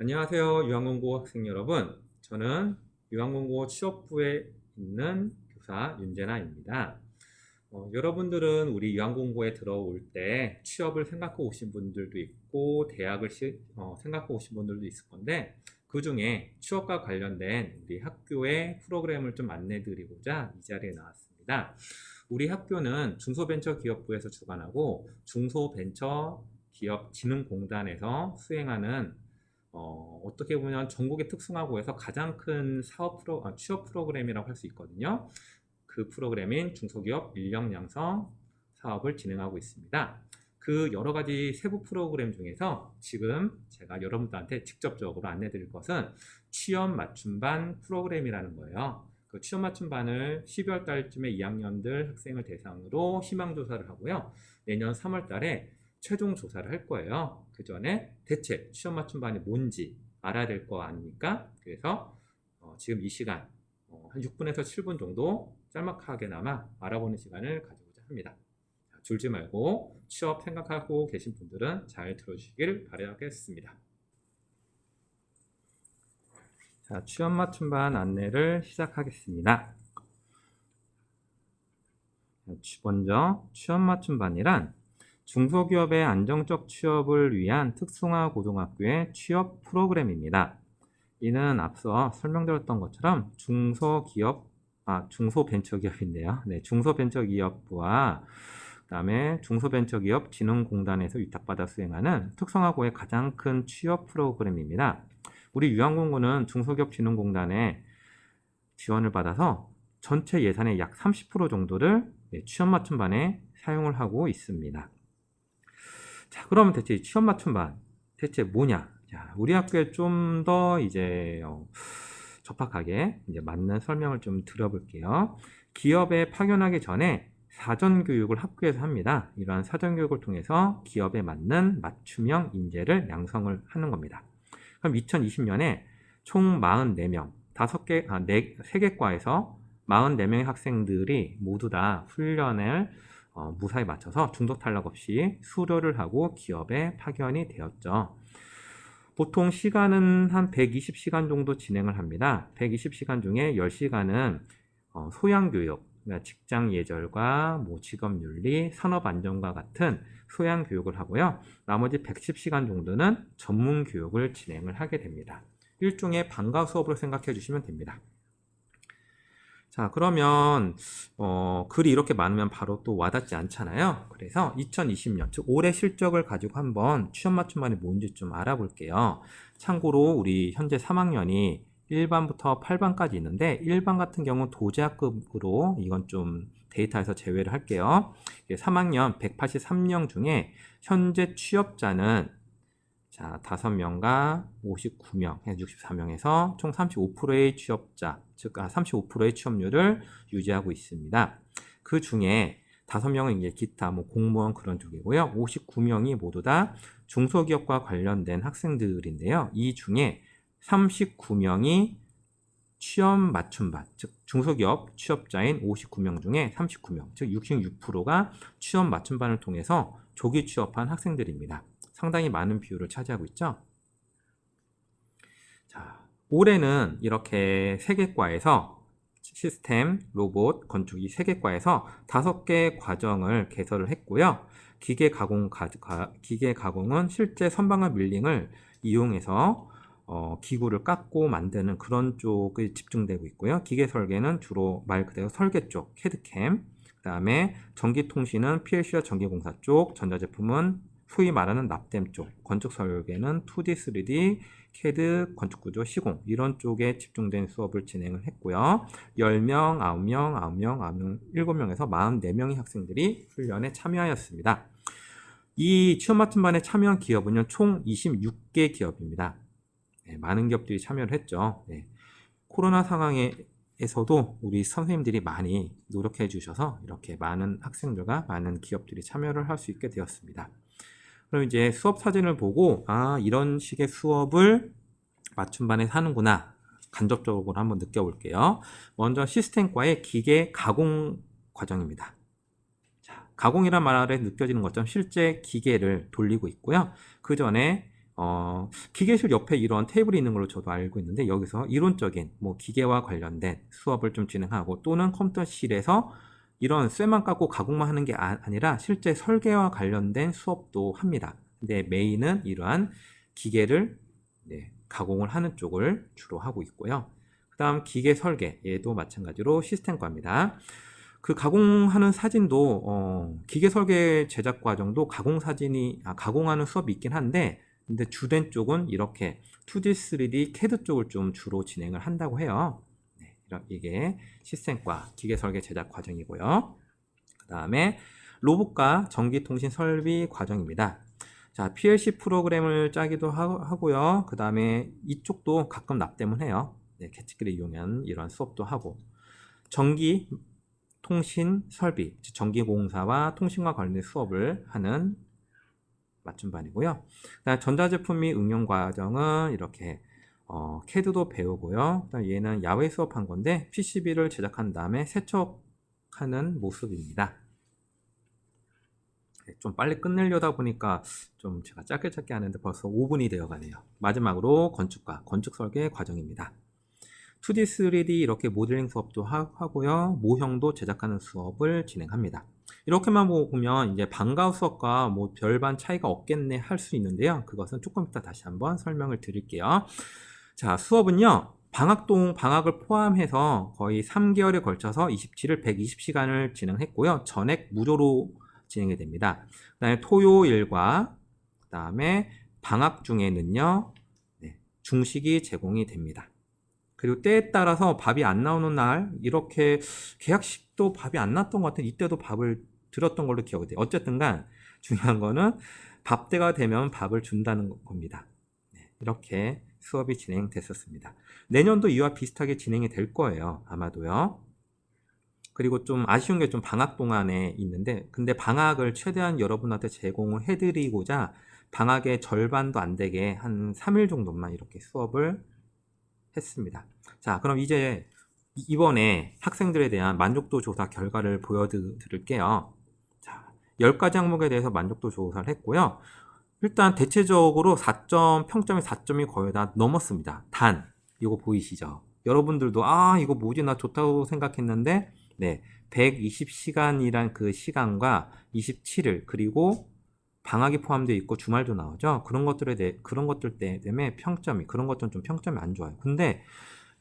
안녕하세요. 유한공고 학생 여러분. 저는 유한공고 취업부에 있는 교사 윤재나입니다. 여러분들은 우리 유한공고에 들어올 때 취업을 생각하고 오신 분들도 있고 대학을 생각하고 오신 분들도 있을 건데 그 중에 취업과 관련된 우리 학교의 프로그램을 좀 안내 드리고자 이 자리에 나왔습니다. 우리 학교는 중소벤처기업부에서 주관하고 중소벤처기업진흥공단에서 수행하는 어떻게 보면 전국의 특성화고에서 가장 큰 취업 프로그램이라고 할 수 있거든요. 그 프로그램인 중소기업 인력 양성 사업을 진행하고 있습니다. 그 여러 가지 세부 프로그램 중에서 지금 제가 여러분들한테 직접적으로 안내 드릴 것은 취업 맞춤반 프로그램이라는 거예요. 그 취업 맞춤반을 12월 달쯤에 2학년들 학생을 대상으로 희망조사를 하고요. 내년 3월 달에 최종 조사를 할 거예요. 그 전에 대체 취업 맞춤반이 뭔지 알아야 될 거 아닙니까? 그래서 지금 이 시간 한 6분에서 7분 정도 짤막하게나마 알아보는 시간을 가지고자 합니다. 줄지 말고 취업 생각하고 계신 분들은 잘 들어주시길 바라겠습니다. 자, 취업 맞춤반 안내를 시작하겠습니다. 먼저 취업 맞춤반이란 중소기업의 안정적 취업을 위한 특성화 고등학교의 취업 프로그램입니다. 이는 앞서 설명드렸던 것처럼 중소벤처기업인데요. 네, 중소벤처기업부와 그다음에 중소벤처기업 진흥공단에서 위탁받아 수행하는 특성화고의 가장 큰 취업 프로그램입니다. 우리 유한공고는 중소기업 진흥공단에 지원을 받아서 전체 예산의 약 30% 정도를 취업 맞춤반에 사용을 하고 있습니다. 자, 그러면 대체 취업 맞춤반 대체 뭐냐? 자, 우리 학교에 좀 더 이제 적합하게 이제 맞는 설명을 좀 드려볼게요. 기업에 파견하기 전에 사전 교육을 학교에서 합니다. 이러한 사전 교육을 통해서 기업에 맞는 맞춤형 인재를 양성을 하는 겁니다. 그럼 2020년에 총 44명, 3개 과에서 44명의 학생들이 모두 다 훈련을 무사히 마쳐서 중도 탈락 없이 수료를 하고 기업에 파견이 되었죠. 보통 시간은 한 120시간 정도 진행을 합니다. 120시간 중에 10시간은 소양교육, 그러니까 직장 예절과 직업윤리, 산업안전과 같은 소양교육을 하고요. 나머지 110시간 정도는 전문교육을 진행을 하게 됩니다. 일종의 방과 수업으로 생각해 주시면 됩니다. 자, 그러면 글이 이렇게 많으면 바로 또 와닿지 않잖아요. 그래서 2020년, 즉 올해 실적을 가지고 한번 취업 맞춤반이 뭔지 좀 알아볼게요. 참고로 우리 현재 3학년이 1반부터 8반까지 있는데 1반 같은 경우는 도제학급으로 이건 좀 데이터에서 제외를 할게요. 3학년 183명 중에 현재 취업자는 자, 5명과 59명, 64명에서 총 35%의 취업자, 즉 35%의 취업률을 유지하고 있습니다. 그 중에 5명은 이제 기타 공무원 그런 쪽이고요. 59명이 모두 다 중소기업과 관련된 학생들인데요. 이 중에 39명이 취업 맞춤반, 즉 중소기업 취업자인 59명 중에 39명, 즉 66%가 취업 맞춤반을 통해서 조기 취업한 학생들입니다. 상당히 많은 비율을 차지하고 있죠. 자, 올해는 이렇게 3개과에서 시스템, 로봇, 건축 이 3개과에서 5개 과정을 개설을 했고요. 기계 가공은 실제 선반과 밀링을 이용해서 기구를 깎고 만드는 그런 쪽에 집중되고 있고요. 기계 설계는 주로 말 그대로 설계 쪽, 캐드캠, 그 다음에 전기통신은 PLC와 전기공사 쪽, 전자제품은 소위 말하는 납땜 쪽, 건축 설계는 2D, 3D, CAD, 건축구조, 시공 이런 쪽에 집중된 수업을 진행을 했고요. 10명, 9명, 9명, 9명, 7명에서 44명의 학생들이 훈련에 참여하였습니다. 이 취업 맞춤반에 참여한 기업은요, 총 26개 기업입니다. 네, 많은 기업들이 참여를 했죠. 네. 코로나 상황에서도 우리 선생님들이 많이 노력해 주셔서 이렇게 많은 학생들과 많은 기업들이 참여를 할 수 있게 되었습니다. 그럼 이제 수업 사진을 보고 이런 식의 수업을 맞춤반에 하는구나 간접적으로 한번 느껴볼게요. 먼저 시스템과의 기계 가공 과정입니다. 자, 가공이란 말에 느껴지는 것처럼 실제 기계를 돌리고 있고요. 그 전에 기계실 옆에 이런 테이블이 있는 걸로 저도 알고 있는데 여기서 이론적인 뭐 기계와 관련된 수업을 좀 진행하고 또는 컴퓨터실에서 이런 쇠만 깎고 가공만 하는 게 아니라 실제 설계와 관련된 수업도 합니다. 근데 메인은 이러한 기계를 가공을 하는 쪽을 주로 하고 있고요. 그 다음 기계 설계, 얘도 마찬가지로 시스템과입니다. 그 가공하는 사진도 기계 설계 제작 과정도 가공하는 수업이 있긴 한데 근데 주된 쪽은 이렇게 2D, 3D, CAD 쪽을 좀 주로 진행을 한다고 해요. 이게 시스템과 기계 설계 제작 과정이고요. 그 다음에 로봇과 전기통신 설비 과정입니다. 자, PLC 프로그램을 짜기도 하고요. 그 다음에 이쪽도 가끔 납땜을 해요. 계측기를 이용한 이런 수업도 하고 전기 통신 설비, 즉 전기공사와 통신과 관련된 수업을 하는 맞춤반이고요. 그다음 전자제품 및 응용 과정은 이렇게 CAD도 배우고요. 그다음 얘는 야외 수업한 건데 PCB를 제작한 다음에 세척하는 모습입니다. 좀 빨리 끝내려다 보니까 좀 제가 짧게 하는데 벌써 5분이 되어 가네요. 마지막으로 건축과 건축 설계 과정입니다. 2D, 3D 이렇게 모델링 수업도 하고요. 모형도 제작하는 수업을 진행합니다. 이렇게만 보면 이제 방과후 수업과 뭐 별반 차이가 없겠네 할 수 있는데요. 그것은 조금 이따 다시 한번 설명을 드릴게요. 자, 수업은요. 방학을 포함해서 거의 3개월에 걸쳐서 27일 120시간을 진행했고요. 전액 무료로 진행이 됩니다. 그 다음에 토요일과 그 다음에 방학 중에는요. 중식이 제공이 됩니다. 그리고 때에 따라서 밥이 안 나오는 날 이렇게 계약식도 밥이 안 났던 것 같아요. 이때도 밥을 드렸던 걸로 기억이 돼요. 어쨌든 간 중요한 거는 밥 때가 되면 밥을 준다는 겁니다. 이렇게 수업이 진행됐었습니다. 내년도 이와 비슷하게 진행이 될 거예요. 아마도요. 그리고 좀 아쉬운 게 좀 방학 동안에 있는데 근데 방학을 최대한 여러분한테 제공을 해드리고자 방학의 절반도 안 되게 한 3일 정도만 이렇게 수업을 했습니다. 자, 그럼 이제 이번에 학생들에 대한 만족도 조사 결과를 보여드릴게요. 자, 10가지 항목에 대해서 만족도 조사를 했고요. 일단 대체적으로 평점이 4점이 거의 다 넘었습니다. 단, 이거 보이시죠? 여러분들도 이거 뭐지? 나 좋다고 생각했는데 120시간이란 그 시간과 27일 그리고 방학이 포함되어 있고 주말도 나오죠. 그런 것들 때문에 그런 것들은 좀 평점이 안 좋아요. 근데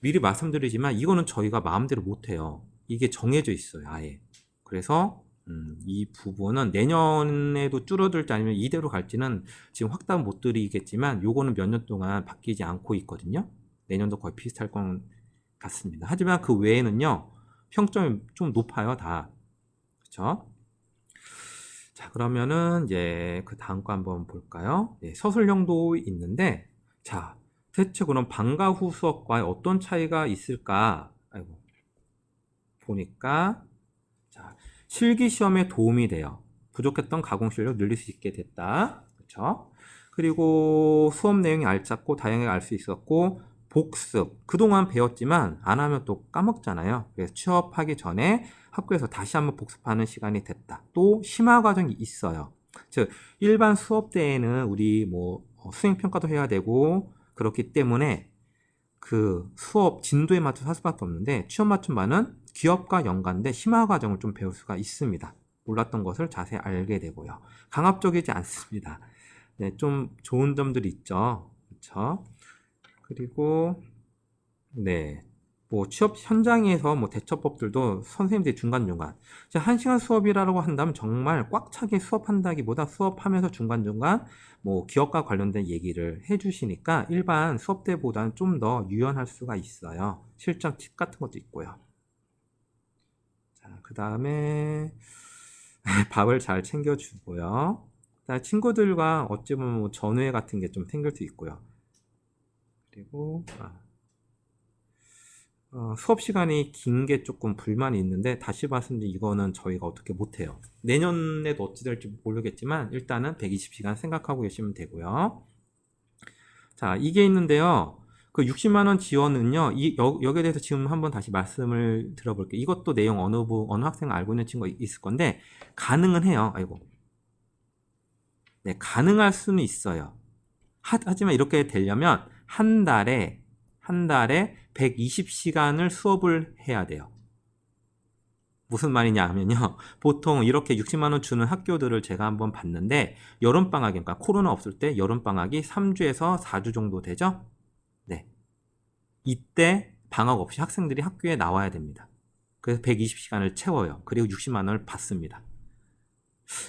미리 말씀드리지만 이거는 저희가 마음대로 못해요. 이게 정해져 있어요, 아예. 그래서 이 부분은 내년에도 줄어들지 아니면 이대로 갈지는 지금 확답 못 드리겠지만 요거는 몇 년 동안 바뀌지 않고 있거든요. 내년도 거의 비슷할 것 같습니다. 하지만 그 외에는요, 평점이 좀 높아요, 다. 그렇죠? 자, 그러면은 이제 그 다음 거 한번 볼까요? 서술형도 있는데, 자, 대체 그럼 방과후 수업과 어떤 차이가 있을까? 보니까, 자, 실기 시험에 도움이 돼요. 부족했던 가공 실력 늘릴 수 있게 됐다. 그렇죠? 그리고 수업 내용이 알찼고 다양하게 알 수 있었고, 복습. 그동안 배웠지만 안 하면 또 까먹잖아요. 그래서 취업하기 전에 학교에서 다시 한번 복습하는 시간이 됐다. 또 심화 과정이 있어요. 즉 일반 수업 때에는 우리 뭐 수행 평가도 해야 되고 그렇기 때문에 그 수업 진도에 맞춰서 할 수밖에 없는데 취업 맞춤반은 기업과 연관된 심화 과정을 좀 배울 수가 있습니다. 몰랐던 것을 자세히 알게 되고요. 강압적이지 않습니다. 좀 좋은 점들이 있죠. 그렇죠? 그리고 뭐 취업 현장에서 뭐 대처법들도 선생님들이 중간중간 1시간 수업이라고 한다면 정말 꽉 차게 수업한다기보다 수업하면서 중간중간 뭐 기업과 관련된 얘기를 해주시니까 일반 수업 때보다는 좀 더 유연할 수가 있어요. 실전 팁 같은 것도 있고요. 자, 그 다음에 밥을 잘 챙겨주고요. 친구들과 어찌 보면 뭐 전회 같은 게 좀 생길 수 있고요. 그리고 수업 시간이 긴 게 조금 불만이 있는데 다시 말씀드리면 이거는 저희가 어떻게 못해요. 내년에도 어찌 될지 모르겠지만 일단은 120시간 생각하고 계시면 되고요. 자, 이게 있는데요. 그 60만원 지원은요. 여기에 대해서 지금 한번 다시 말씀을 들어볼게요. 이것도 내용 어느 학생 알고 있는 친구가 있을 건데 가능은 해요. 가능할 수는 있어요. 하지만 이렇게 되려면 한 달에 120시간을 수업을 해야 돼요. 무슨 말이냐 하면요. 보통 이렇게 60만 원 주는 학교들을 제가 한번 봤는데 여름방학이, 그러니까 코로나 없을 때 여름방학이 3주에서 4주 정도 되죠? 네. 이때 방학 없이 학생들이 학교에 나와야 됩니다. 그래서 120시간을 채워요. 그리고 60만 원을 받습니다.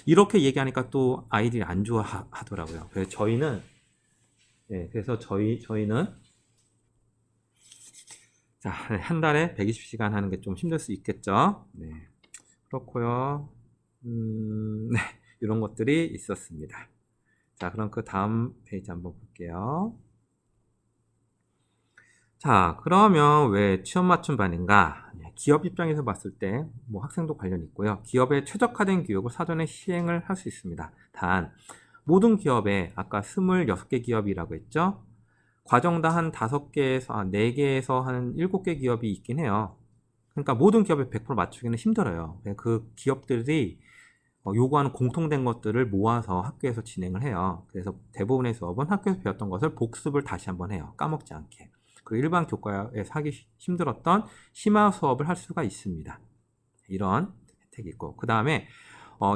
이렇게 얘기하니까 또 아이들이 안 좋아하더라고요. 그래서 저희는 자, 한 달에 120시간 하는 게 좀 힘들 수 있겠죠. 네. 그렇고요. 네. 이런 것들이 있었습니다. 자, 그럼 그 다음 페이지 한번 볼게요. 자, 그러면 왜 취업 맞춤 반인가? 기업 입장에서 봤을 때 뭐 학생도 관련 있고요. 기업에 최적화된 교육을 사전에 시행을 할 수 있습니다. 단 모든 기업에 아까 26개 기업이라고 했죠? 과정당 한 5개에서 4개에서 한 7개 기업이 있긴 해요. 그러니까 모든 기업에 100% 맞추기는 힘들어요. 그 기업들이 요구하는 공통된 것들을 모아서 학교에서 진행을 해요. 그래서 대부분의 수업은 학교에서 배웠던 것을 복습을 다시 한번 해요. 까먹지 않게. 그리고 일반 교과에서 하기 힘들었던 심화 수업을 할 수가 있습니다. 이런 혜택이 있고, 그 다음에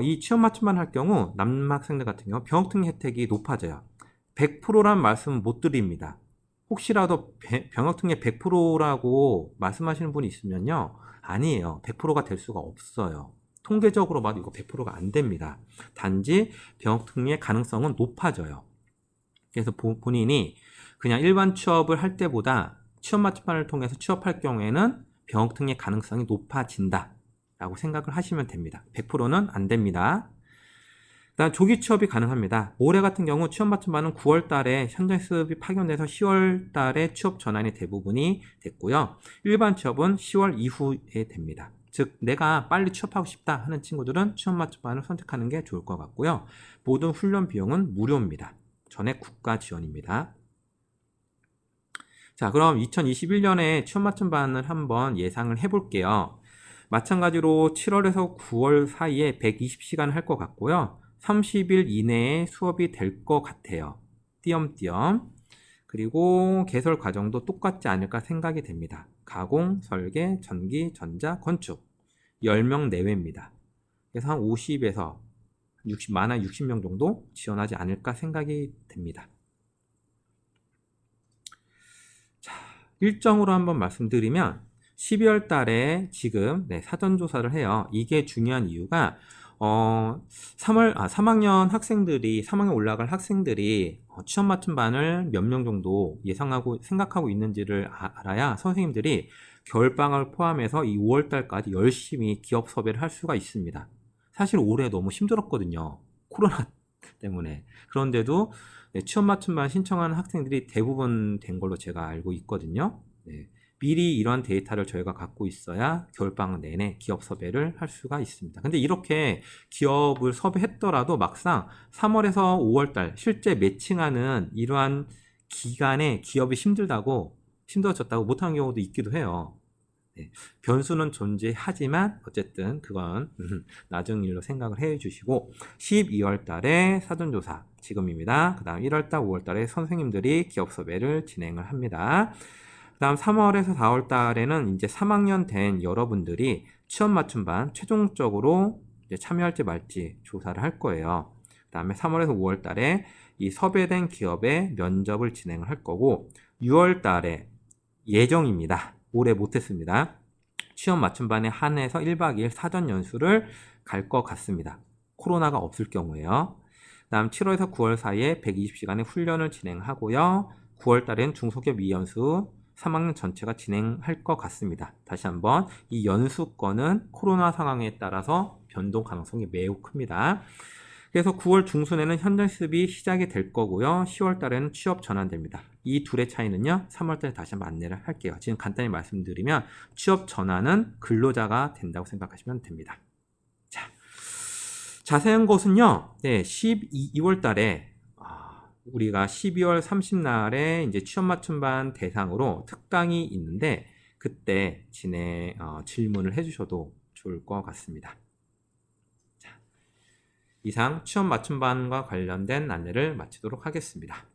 이 취업 맞춤반 할 경우 남학생들 같은 경우 병역특례 혜택이 높아져요. 100%란 말씀 못 드립니다. 혹시라도 병역특례 100%라고 말씀하시는 분이 있으면요, 아니에요. 100%가 될 수가 없어요. 통계적으로 봐도 이거 100%가 안 됩니다. 단지 병역특례 가능성은 높아져요. 그래서 본인이 그냥 일반 취업을 할 때보다 취업 맞춤반을 통해서 취업할 경우에는 병역특례 가능성이 높아진다 라고 생각을 하시면 됩니다. 100%는 안 됩니다. 그다음 조기 취업이 가능합니다. 올해 같은 경우 취업 맞춤반은 9월 달에 현장 수업이 파견돼서 10월 달에 취업 전환이 대부분이 됐고요. 일반 취업은 10월 이후에 됩니다. 즉 내가 빨리 취업하고 싶다 하는 친구들은 취업 맞춤반을 선택하는 게 좋을 것 같고요. 모든 훈련 비용은 무료입니다. 전액 국가 지원입니다. 자, 그럼 2021년에 취업 맞춤반을 한번 예상을 해볼게요. 마찬가지로 7월에서 9월 사이에 120시간 할 것 같고요. 30일 이내에 수업이 될 것 같아요. 띄엄띄엄. 그리고 개설 과정도 똑같지 않을까 생각이 됩니다. 가공, 설계, 전기, 전자, 건축 10명 내외입니다. 그래서 한 50에서 60, 많아 60명 정도 지원하지 않을까 생각이 됩니다. 자, 일정으로 한번 말씀드리면 12월 달에 지금 사전조사를 해요. 이게 중요한 이유가 3학년 학생들이 3학년 올라갈 학생들이 취업 맞춤반을 몇 명 정도 예상하고 생각하고 있는지를 알아야 선생님들이 겨울방학을 포함해서 이 5월 달까지 열심히 기업 섭외를 할 수가 있습니다. 사실 올해 너무 힘들었거든요. 코로나 때문에. 그런데도 취업 맞춤반 신청하는 학생들이 대부분 된 걸로 제가 알고 있거든요. 네. 미리 이런 데이터를 저희가 갖고 있어야 겨울방학 내내 기업 섭외를 할 수가 있습니다. 근데 이렇게 기업을 섭외했더라도 막상 3월에서 5월달 실제 매칭하는 이러한 기간에 기업이 힘들어졌다고 못하는 경우도 있기도 해요. 네, 변수는 존재하지만 어쨌든 그건 나중 일로 생각을 해 주시고 12월 달에 사전조사 지금입니다. 그 다음 1월 달, 5월 달에 선생님들이 기업 섭외를 진행을 합니다. 그 다음 3월에서 4월 달에는 이제 3학년 된 여러분들이 취업 맞춤반 최종적으로 이제 참여할지 말지 조사를 할 거예요. 그 다음에 3월에서 5월 달에 이 섭외된 기업에 면접을 진행을 할 거고 6월 달에 예정입니다. 올해 못했습니다. 취업 맞춤반에 한해서 1박 2일 사전 연수를 갈 것 같습니다. 코로나가 없을 경우에요. 그 다음 7월에서 9월 사이에 120시간의 훈련을 진행하고요. 9월 달엔 중소기업 2연수 3학년 전체가 진행할 것 같습니다. 다시 한번 이 연수권은 코로나 상황에 따라서 변동 가능성이 매우 큽니다. 그래서 9월 중순에는 현장 실습이 시작이 될 거고요. 10월 달에는 취업 전환됩니다. 이 둘의 차이는요. 3월 달에 다시 한번 안내를 할게요. 지금 간단히 말씀드리면 취업 전환은 근로자가 된다고 생각하시면 됩니다. 자, 자세한 것은요. 12월 달에 우리가 12월 30날에 이제 취업 맞춤반 대상으로 특강이 있는데 그때 질문을 해주셔도 좋을 것 같습니다. 자, 이상 취업 맞춤반과 관련된 안내를 마치도록 하겠습니다.